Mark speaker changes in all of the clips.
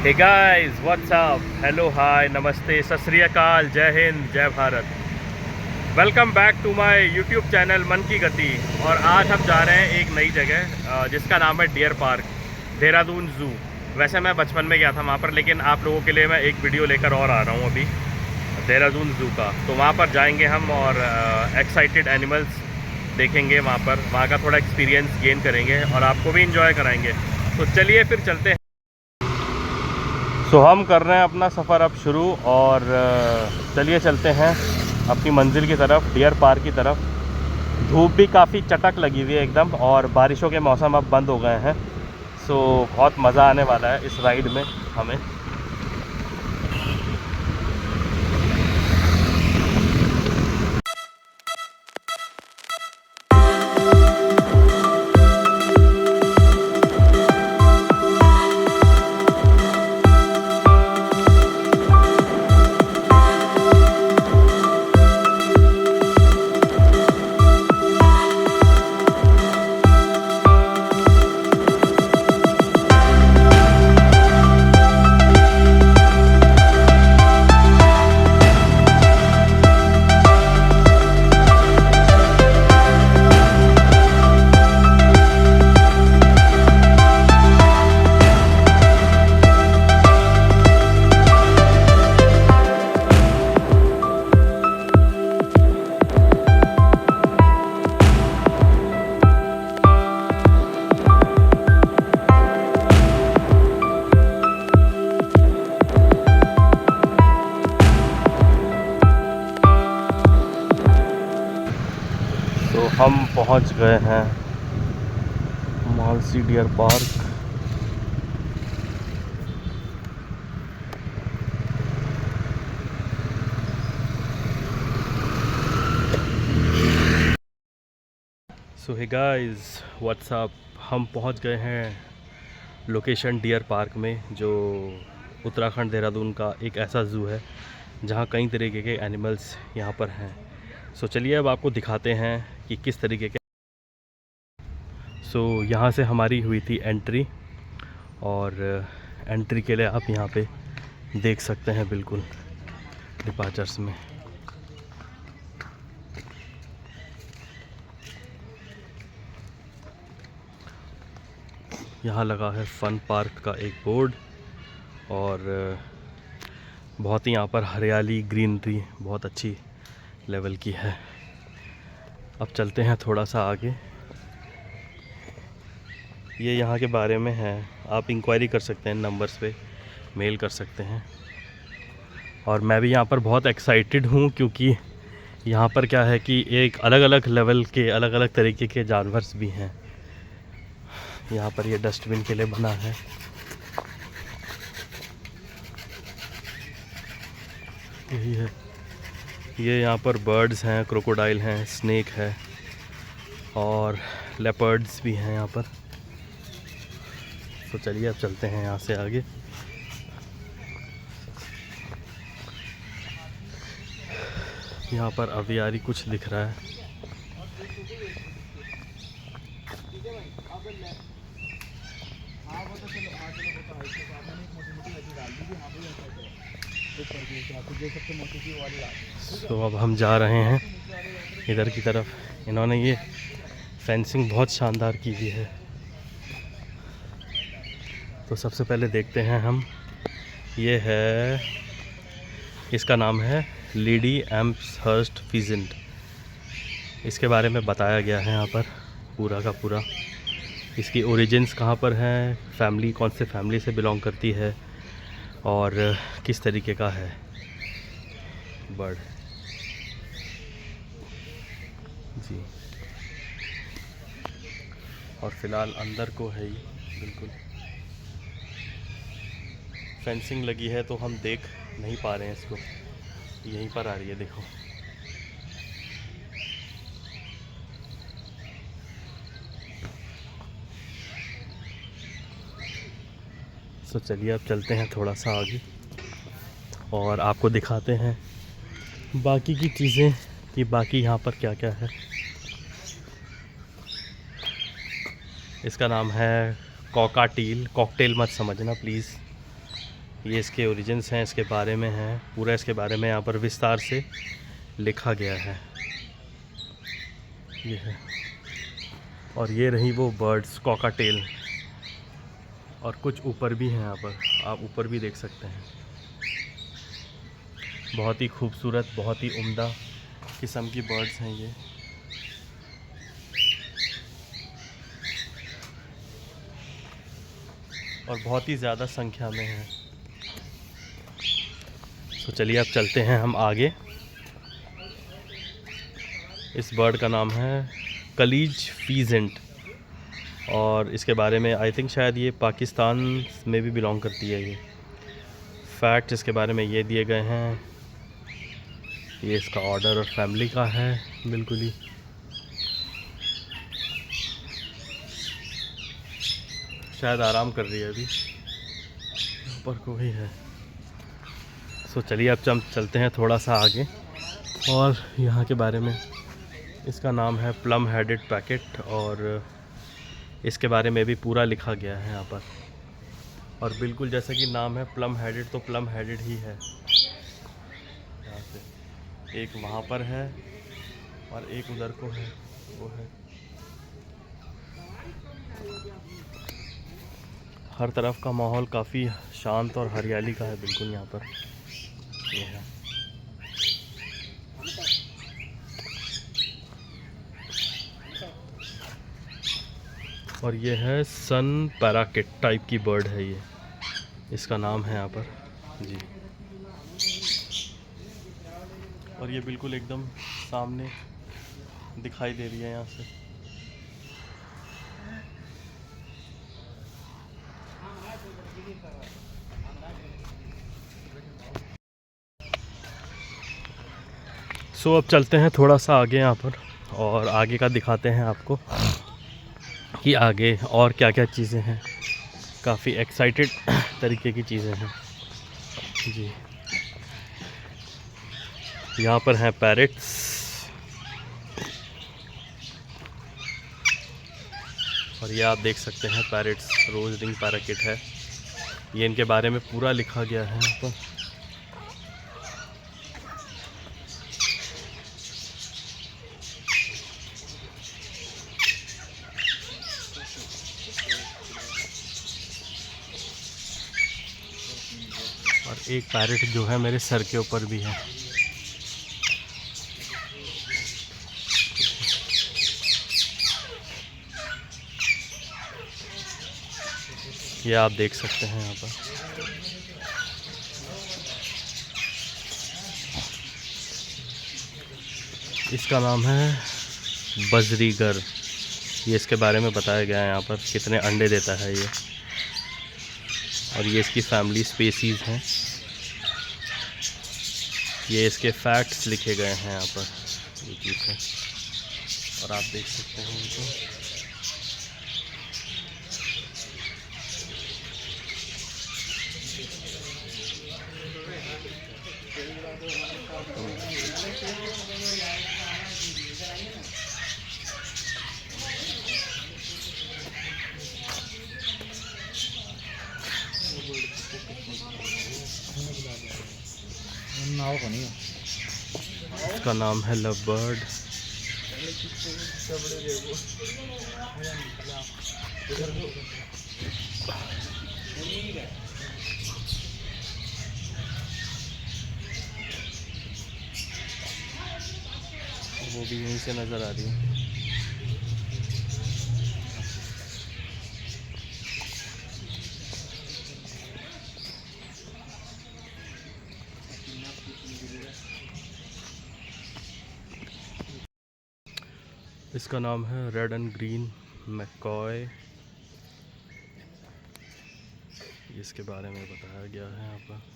Speaker 1: हे guys what's up, hello hi नमस्ते सत श्री अकाल, जय हिंद जय Bharat. Welcome back to my YouTube channel Man Ki गति। और आज हम जा रहे हैं एक नई जगह जिसका नाम है डियर पार्क, देहरादून ज़ू। वैसे मैं बचपन में गया था वहाँ पर, लेकिन आप लोगों के लिए मैं एक वीडियो लेकर और आ रहा हूँ अभी देहरादून ज़ू का। तो वहाँ पर जाएंगे हम और एक्साइटेड एनिमल्स देखेंगे वहाँ का थोड़ा एक्सपीरियंस गेन करेंगे और आपको भी इंजॉय कराएंगे। तो चलिए फिर चलते हैं। तो हम कर रहे हैं अपना सफ़र अब शुरू और चलिए चलते हैं अपनी मंजिल की तरफ, डियर पार्क की तरफ। धूप भी काफ़ी चटक लगी हुई है एकदम और बारिशों के मौसम अब बंद हो गए हैं। सो बहुत मज़ा आने वाला है इस राइड में हमें। तो हम पहुंच गए हैं मालसी डियर पार्क। सो हे गाइस व्हाट्स अप, हम पहुंच गए हैं लोकेशन डियर पार्क में, जो उत्तराखंड देहरादून का एक ऐसा ज़ू है जहां कई तरीके के एनिमल्स यहां पर हैं। सो चलिए अब आपको दिखाते हैं कि किस तरीके के। सो यहाँ से हमारी हुई थी एंट्री और एंट्री के लिए आप यहाँ पे देख सकते हैं बिल्कुल डिपार्चर्स में। यहाँ लगा है फन पार्क का एक बोर्ड और बहुत ही यहाँ पर हरियाली, ग्रीनरी बहुत अच्छी लेवल की है। अब चलते हैं थोड़ा सा आगे। ये यहाँ के बारे में है, आप इंक्वायरी कर सकते हैं, नंबर्स पे मेल कर सकते हैं। और मैं भी यहाँ पर बहुत एक्साइटेड हूँ क्योंकि यहाँ पर क्या है कि एक अलग अलग लेवल के अलग अलग तरीके के जानवर भी हैं। यहाँ पर ये डस्टबिन के लिए बना है। यही है, ये यहाँ पर बर्ड्स हैं, क्रोकोडाइल हैं, स्नेक है और लेपर्ड्स भी हैं यहाँ पर। तो चलिए अब चलते हैं यहाँ से आगे। यहाँ पर अवियारी कुछ दिख रहा है। तो अब हम जा रहे हैं इधर की तरफ। इन्होंने ये फेंसिंग बहुत शानदार की हुई है। तो सबसे पहले देखते हैं हम, ये है, इसका नाम है लेडी एम्पहर्स्ट फीजेंट। इसके बारे में बताया गया है यहाँ पर पूरा का पूरा। इसकी ओरिजिन्स कहाँ पर हैं, फैमिली कौन से फैमिली से बिलोंग करती है और किस तरीके का है बर्ड जी। और फ़िलहाल अंदर को है ही, बिल्कुल फेंसिंग लगी है तो हम देख नहीं पा रहे हैं इसको। यहीं पर आ रही है, देखो। तो चलिए अब चलते हैं थोड़ा सा आगे और आपको दिखाते हैं बाकी की चीज़ें कि बाकी यहाँ पर क्या क्या है। इसका नाम है कॉकाटील, कॉकटेल मत समझना प्लीज़। ये इसके ओरिजिन्स हैं, इसके बारे में हैं, पूरा इसके बारे में यहाँ पर विस्तार से लिखा गया है। ये है, और ये रही वो बर्ड्स कॉकाटेल, और कुछ ऊपर भी हैं यहाँ पर, आप ऊपर भी देख सकते हैं। बहुत ही खूबसूरत, बहुत ही उम्दा किस्म की बर्ड्स हैं ये। और बहुत ही ज़्यादा संख्या में हैं। तो चलिए अब चलते हैं हम आगे। इस बर्ड का नाम है कलीज फीजेंट, और इसके बारे में आई थिंक शायद ये पाकिस्तान में भी बिलोंग करती है। ये फैक्ट्स इसके बारे में ये दिए गए हैं। ये इसका ऑर्डर और फैमिली का है बिल्कुल ही। शायद आराम कर रही है अभी, ऊपर कोई है। तो चलिए अब चलते हैं थोड़ा सा आगे, और यहाँ के बारे में, इसका नाम है प्लम हेडेड पैकेट, और इसके बारे में भी पूरा लिखा गया है यहाँ पर। और बिल्कुल जैसा कि नाम है प्लम हेडेड, तो प्लम हेडेड ही है। यहाँ से एक वहाँ पर है और एक उधर को है, वो है। हर तरफ का माहौल काफ़ी शांत और हरियाली का है बिल्कुल यहाँ पर। ये है, और ये है सन पैराकिट टाइप की बर्ड है ये, इसका नाम है यहाँ पर जी। और ये बिल्कुल एकदम सामने दिखाई दे रही है यहाँ से। सो अब चलते हैं थोड़ा सा आगे यहाँ पर, और आगे का दिखाते हैं आपको कि आगे और क्या क्या चीज़ें हैं। काफ़ी एक्साइटेड तरीके की चीज़ें हैं जी। यहाँ पर हैं पैरेट्स, और ये आप देख सकते हैं पैरेट्स, रोज रिंग पैराकिट है ये। इनके बारे में पूरा लिखा गया है यहाँ पर। और एक पैरेट जो है मेरे सर के ऊपर भी है। ये आप देख सकते हैं यहाँ पर। इसका नाम है बजरीगर। ये इसके बारे में बताया गया है यहाँ पर, कितने अंडे देता है ये, और ये इसकी फैमिली स्पीसीज़ हैं। ये इसके फैक्ट्स लिखे गए हैं यहाँ पर, ये चीज़ है, और आप देख सकते हैं इनको। इसका नाम है लव बर्ड। वो भी यहीं से नज़र आ रही है। इसका नाम है रेड एंड ग्रीन मैकॉय। इसके बारे में बताया गया है यहाँ पर।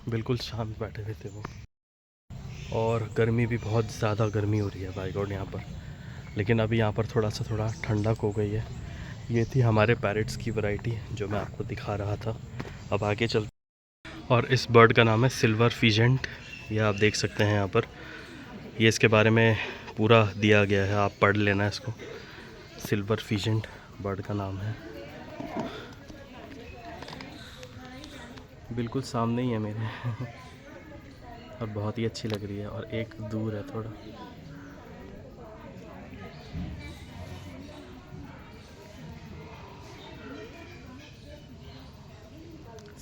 Speaker 1: बिल्कुल शांत बैठे हुए थे वो, और गर्मी भी बहुत ज़्यादा गर्मी हो रही है भाई गॉड यहाँ पर। लेकिन अभी यहाँ पर थोड़ा ठंडक हो गई है, ये थी हमारे पैरेट्स की वैरायटी जो मैं आपको दिखा रहा था। अब आगे चल। और इस बर्ड का नाम है सिल्वर फिजेंट। ये आप देख सकते हैं यहाँ पर। ये इसके बारे में पूरा दिया गया है, आप पढ़ लेना इसको। सिल्वर फिजेंट बर्ड का नाम है। बिल्कुल सामने ही है मेरे और बहुत ही अच्छी लग रही है। और एक दूर है थोड़ा।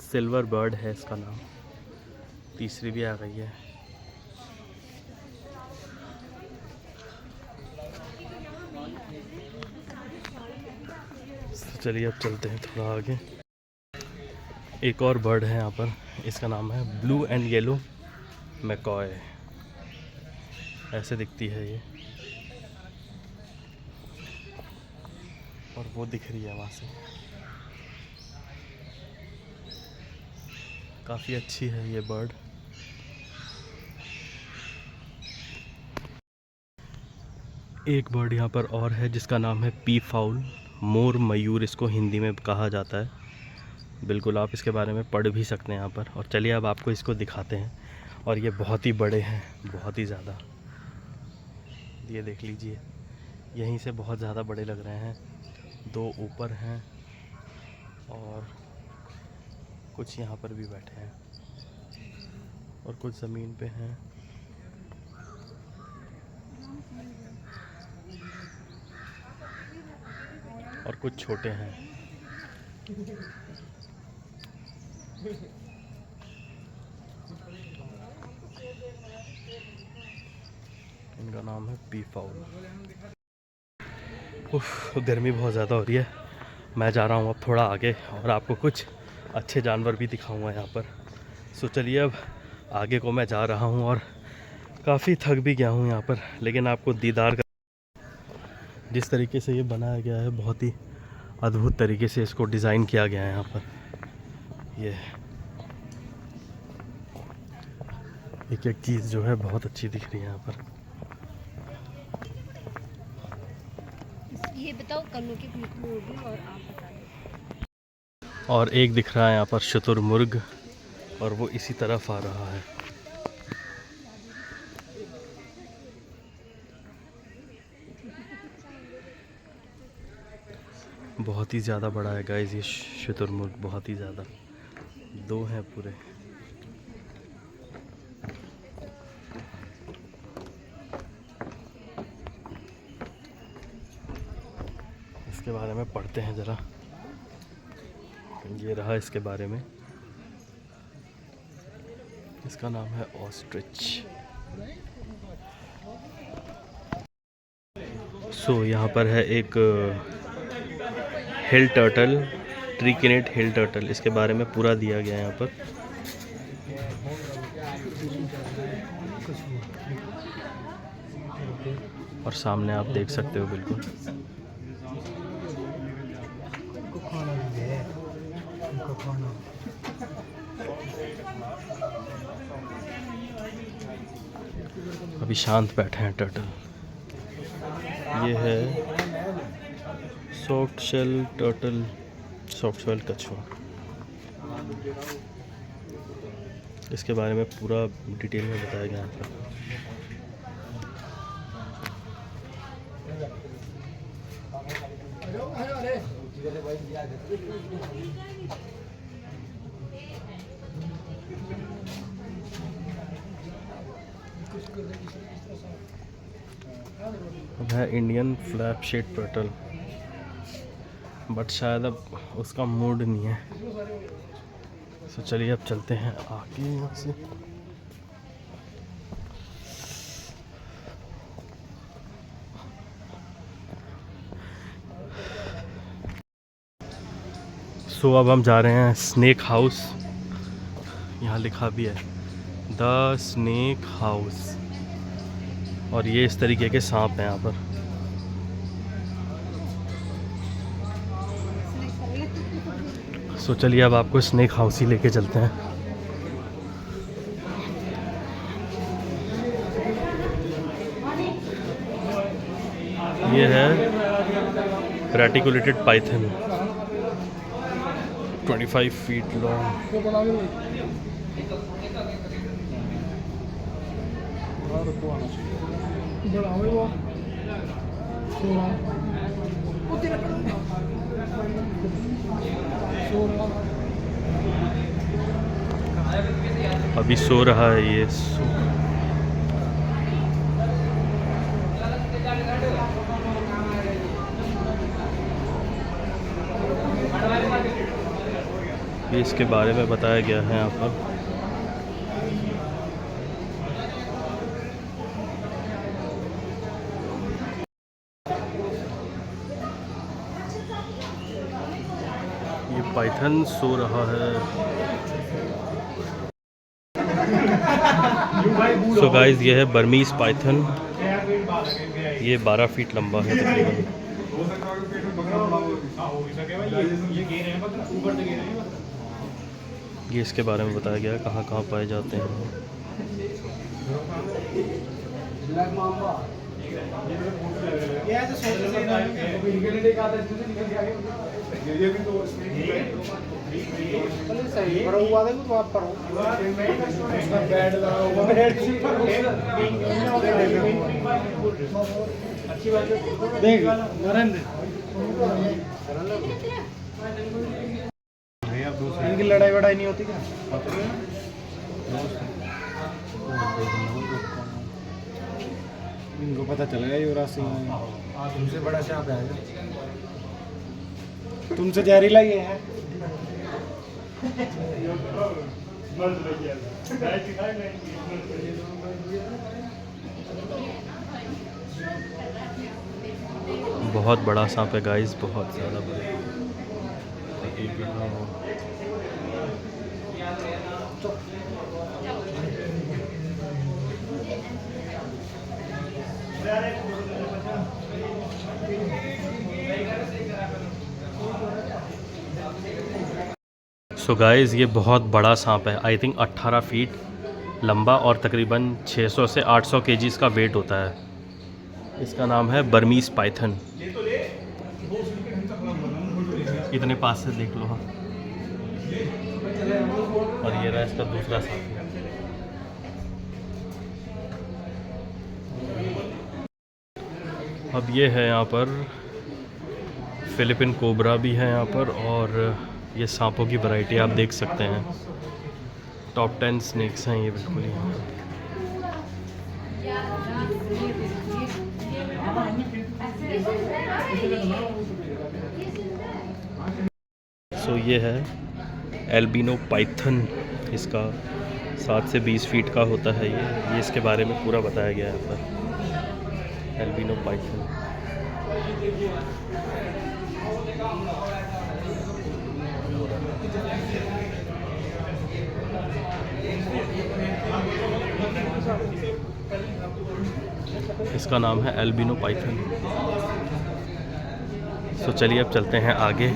Speaker 1: सिल्वर बर्ड है इसका नाम। तीसरी भी आ गई है। तो चलिए अब चलते हैं थोड़ा आगे। एक और बर्ड है यहाँ पर, इसका नाम है ब्लू एंड येलो मैकॉय। ऐसे दिखती है ये, और वो दिख रही है वहाँ से। काफ़ी अच्छी है ये बर्ड। एक बर्ड यहाँ पर और है जिसका नाम है पी फाउल। मोर मयूर इसको हिंदी में कहा जाता है। बिल्कुल आप इसके बारे में पढ़ भी सकते हैं यहाँ पर। और चलिए अब आपको इसको दिखाते हैं। और ये बहुत ही बड़े हैं, बहुत ही ज़्यादा। ये देख लीजिए, यहीं से बहुत ज़्यादा बड़े लग रहे हैं। दो ऊपर हैं और कुछ यहाँ पर भी बैठे हैं और कुछ ज़मीन पे हैं। और कुछ छोटे हैं। इनका नाम है पी फाउल। उफ, गर्मी बहुत ज़्यादा हो रही है। मैं जा रहा हूँ अब थोड़ा आगे और आपको कुछ अच्छे जानवर भी दिखाऊंगा यहाँ पर। सो चलिए अब आगे को मैं जा रहा हूँ और काफ़ी थक भी गया हूँ यहाँ पर, लेकिन आपको दीदार जिस तरीके से ये बनाया गया है, बहुत ही अद्भुत तरीके से इसको डिज़ाइन किया गया है यहाँ पर। ये एक एक चीज़ जो है बहुत अच्छी दिख रही है यहाँ पर।
Speaker 2: ये बताओ कन्नू की कितनी होगी और आप बता दो।
Speaker 1: और एक दिख रहा है यहाँ पर शुतुरमुर्ग, और वो इसी तरफ आ रहा है। बहुत ही ज़्यादा बड़ा है गाइस ये शुतुरमुर्ग, बहुत ही ज़्यादा। दो हैं पूरे। इसके बारे में पढ़ते हैं ज़रा। ये रहा इसके बारे में। इसका नाम है ऑस्ट्रिच। सो यहाँ पर है एक हिल टर्टल, ट्रिकिनेट हिल टर्टल। इसके बारे में पूरा दिया गया है यहाँ पर। और सामने आप देख सकते हो बिल्कुल। अभी शांत बैठे हैं टर्टल। ये है soft shell turtle, soft shell कछुआ। इसके बारे में पूरा डिटेल में बताया गया है। अब है Indian flap shell turtle, but शायद अब उसका मूड नहीं है। तो चलिए अब चलते हैं आगे यहाँ से। सो अब हम जा रहे हैं स्नेक हाउस। यहाँ लिखा भी है द स्नेक हाउस। और ये इस तरीके के सांप हैं यहाँ पर। सो चलिए अब आपको स्नेक हाउस ही लेके चलते हैं। ये है रेटिकुलेटेड पाइथन 25 फीट लॉन्ग। अभी सो रहा है ये। ये इसके बारे में बताया गया है यहाँ पर। ये पाइथन सो रहा है। सो गाइस ये है बर्मीज पाइथन। ये 12 फीट लंबा है तकरीबन। ये इसके बारे में बताया गया है कहाँ कहाँ पाए जाते हैं।
Speaker 3: इनकी लड़ाई वड़ाई नहीं होती क्या? इनको पता चल गया युवराज सिंह तुमसे बड़ा सांप है, तुमसे जहरीला ये है।
Speaker 1: बहुत बड़ा सांप है गाइस, बहुत ज़्यादा बड़ा। सो गाइस ये बहुत बड़ा सांप है। आई थिंक 18 फीट लंबा और तकरीबन 600 से 800 केजीज़ का वेट होता है। इसका नाम है बर्मीज पाइथन। इतने पास से देख लो। और ये रहा इसका दूसरा सांप। अब ये है यहाँ पर फिलिपिन कोबरा भी है यहाँ पर, और ये सांपों की वैरायटी आप देख सकते हैं। टॉप 10 स्नेक्स हैं ये बिल्कुल ही। सो ये है एल्बिनो पाइथन। इसका 7 से 20 फीट का होता है ये इसके बारे में पूरा बताया गया है यहाँ पर। Albino Python. इसका नाम है एल्बिनो पाइथन। तो चलिए अब चलते हैं आगे।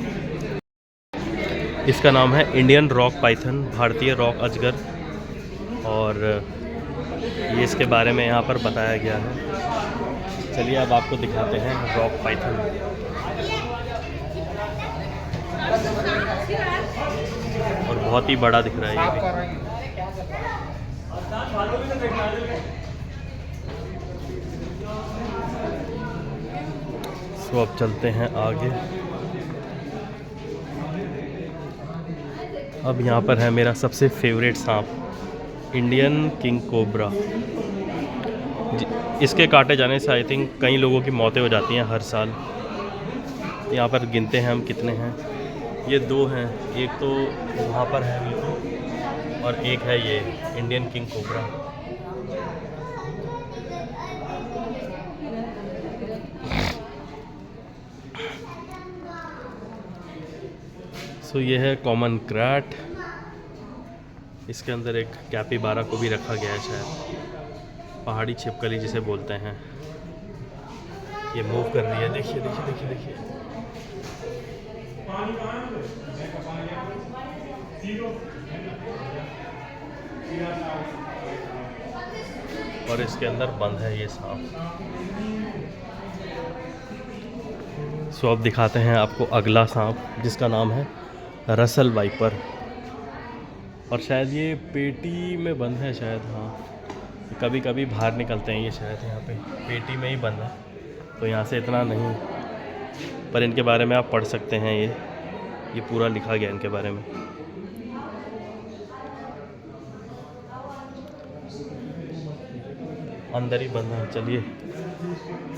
Speaker 1: इसका नाम है इंडियन रॉक पाइथन, भारतीय रॉक अजगर, और ये इसके बारे में यहाँ पर बताया गया है। चलिए अब आपको दिखाते हैं रॉक पाइथन। और बहुत ही बड़ा दिख रहा है ये भी। तो अब चलते हैं आगे। अब यहाँ पर है मेरा सबसे फेवरेट सांप, इंडियन किंग कोबरा। इसके काटे जाने से आई थिंक कई लोगों की मौतें हो जाती हैं हर साल। यहाँ पर गिनते हैं हम कितने हैं। ये 2 हैं, एक तो वहाँ पर है बिल्कुल, और एक है ये इंडियन किंग कोबरा। सो ये है कॉमन क्रैट। इसके अंदर एक कैपिबारा को भी रखा गया है, शायद पहाड़ी छिपकली जिसे बोलते हैं। ये मूव कर रही है, देखिए देखिए देखिए देखिए। और इसके अंदर बंद है ये सांप। सो अब दिखाते हैं आपको अगला सांप जिसका नाम है रसल वाइपर। और शायद ये पेटी में बंद है शायद, हाँ कभी कभी बाहर निकलते हैं ये शायद, यहाँ पे पेटी में ही बंद है तो यहाँ से इतना नहीं, पर इनके बारे में आप पढ़ सकते हैं, ये पूरा लिखा गया इनके बारे में। अंदर ही बंद है। चलिए,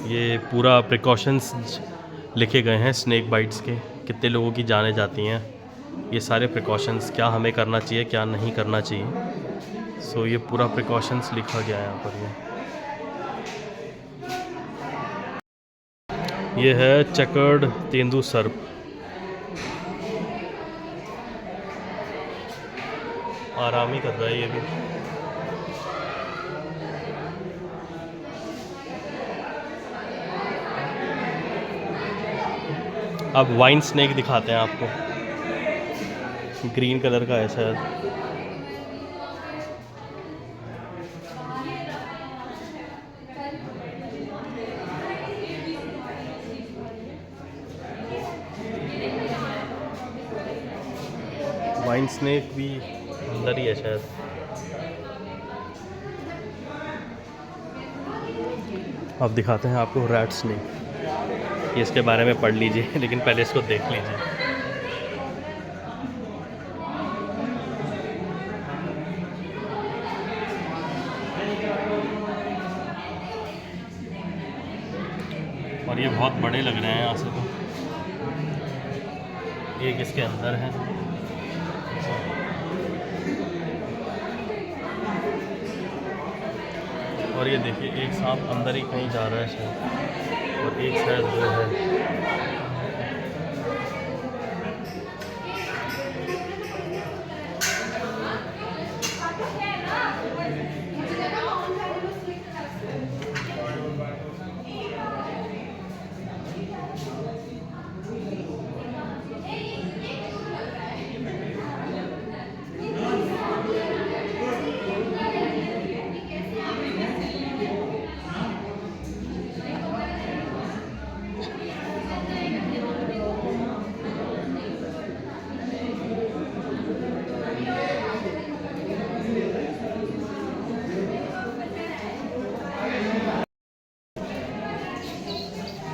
Speaker 1: ये पूरा प्रिकॉशंस लिखे गए हैं स्नेक बाइट्स के, कितने लोगों की जानें जाती हैं, ये सारे प्रिकॉशंस, क्या हमें करना चाहिए क्या नहीं करना चाहिए। सो ये पूरा प्रिकॉशंस लिखा गया है यहाँ पर। ये है चकर्ड तेंदू सर्प, आराम ही कर रहा है ये भी। अब वाइन स्नेक दिखाते हैं आपको, ग्रीन कलर का है शायद। वाइन स्नेक भी अंदर ही है शायद। अब दिखाते हैं आपको रैट स्नेक, ये इसके बारे में पढ़ लीजिए लेकिन पहले इसको देख लीजिए। और ये बहुत बड़े लग रहे हैं यहाँ से तो, एक इसके अंदर है। और ये देखिए एक सांप अंदर ही कहीं जा रहा है शायद, और एक शायद वो है।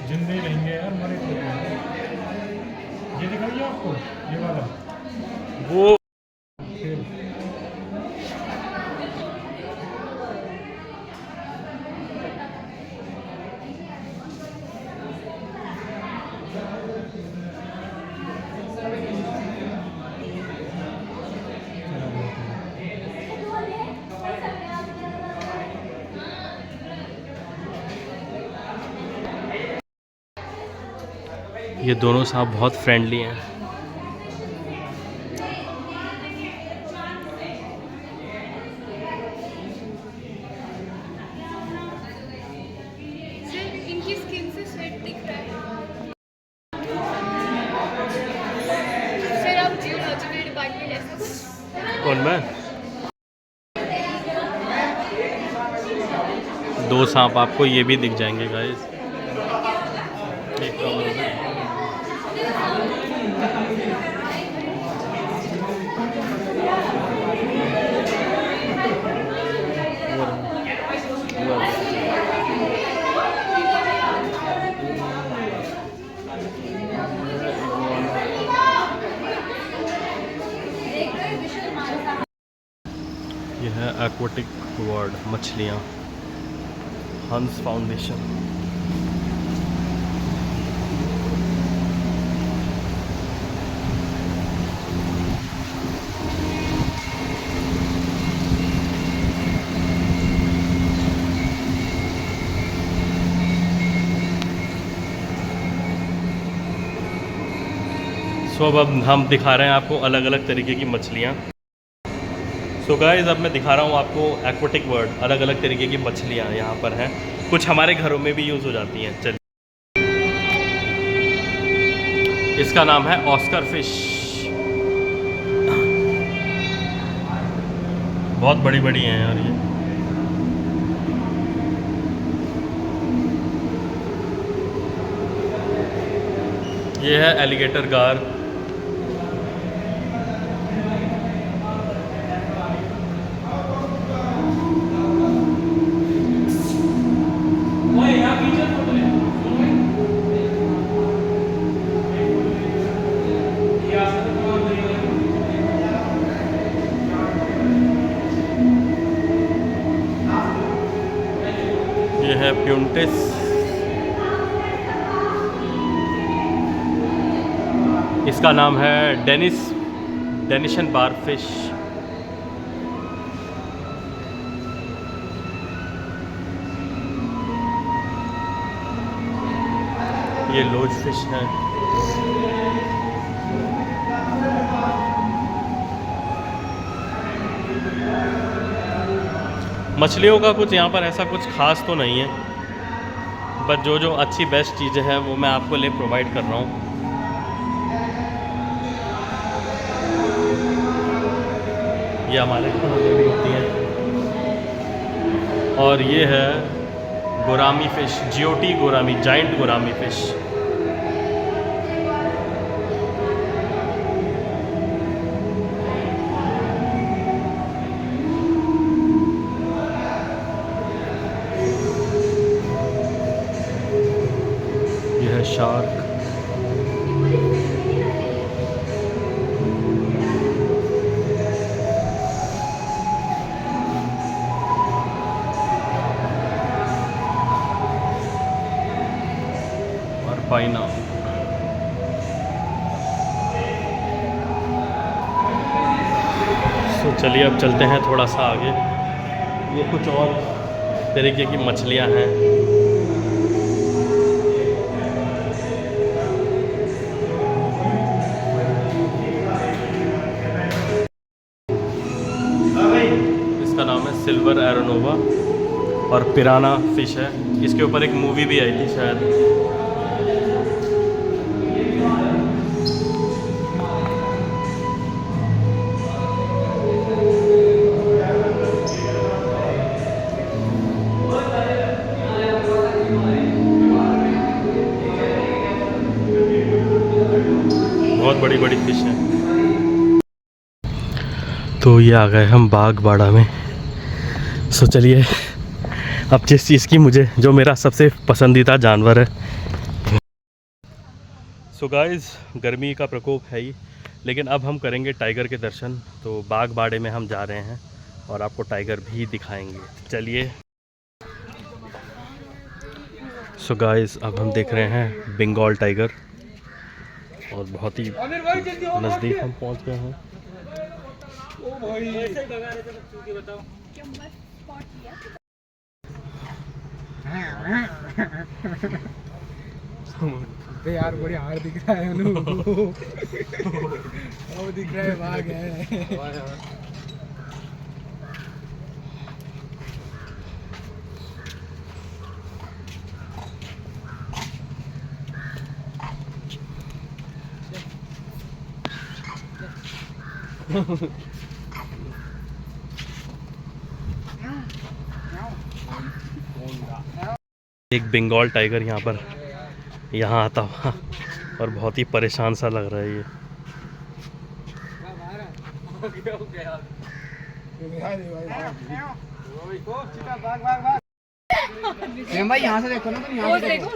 Speaker 3: जिंदे रहेंगे यार, मरे थोड़े हैं। ये दिखाइए आपको, ये वाला
Speaker 1: वो
Speaker 3: खेल।
Speaker 1: ये दोनों सांप बहुत फ्रेंडली हैं।
Speaker 2: इनकी स्किन से स्वेट दिख रहा है। सर आप जियोलॉजिकल डिपार्टमेंट ऐसा कुछ?
Speaker 1: कौन मैं? दो सांप आपको ये भी दिख जाएंगे गाइस। यह है एक्वाटिक वर्ल्ड, मछलियाँ, हंस फाउंडेशन। सो अब हम दिखा रहे हैं आपको अलग अलग तरीके की मछलियाँ। सो गाइस अब मैं दिखा रहा हूँ आपको एक्वाटिक वर्ल्ड, अलग अलग तरीके की मछलियाँ यहाँ पर हैं, कुछ हमारे घरों में भी यूज़ हो जाती हैं। चलिए, इसका नाम है ऑस्कर फिश, बहुत बड़ी बड़ी हैं यार ये। ये है एलिगेटर गार। ये है प्यूंटिस। इसका नाम है डेनिशन बारफिश। ये लोज फिश है। मछलियों का कुछ यहाँ पर ऐसा कुछ ख़ास तो नहीं है, बट जो जो अच्छी बेस्ट चीज़ें हैं वो मैं आपको लिए प्रोवाइड कर रहा हूँ। ये हमारे खाने में भी होती हैं। और ये है gourami fish, जियोटी gourami, giant gourami fish. ये है शार्क। और पाइना। तो चलिए अब चलते हैं थोड़ा सा आगे। ये कुछ और तरीके की मछलियां हैं। इसका नाम है सिल्वर एरोनोवा और पिराना फिश है। इसके ऊपर एक मूवी भी आई थी शायद। बहुत बड़ी बड़ी फिश है। तो ये आ गए हम बागबाड़ा में। सो चलिए अब जिस चीज़ की जो मेरा सबसे पसंदीदा जानवर है। सो गाइस, गर्मी का प्रकोप है ही, लेकिन अब हम करेंगे टाइगर के दर्शन। तो बागबाड़े में हम जा रहे हैं और आपको टाइगर भी दिखाएंगे। चलिए। सो गाइस, अब हम देख रहे हैं बंगाल टाइगर और बहुत ही नज़दीक हम पहुंच गए हैं।
Speaker 3: यार बड़ी हार दिख रहा है वो दिख रहा है, बाघ है।
Speaker 1: एक बंगाल टाइगर यहाँ आता हुआ और बहुत ही परेशान सा लग रहा है ये।
Speaker 3: भाई यहाँ से देखो ना, तुम यहाँ से देखो।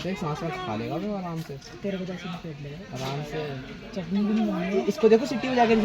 Speaker 3: देख सांस खा लेगा वो आराम से, तेरे को जैसे पेट लेगा आराम से। चटनी भी नहीं, इसको देखो सिटी में जाके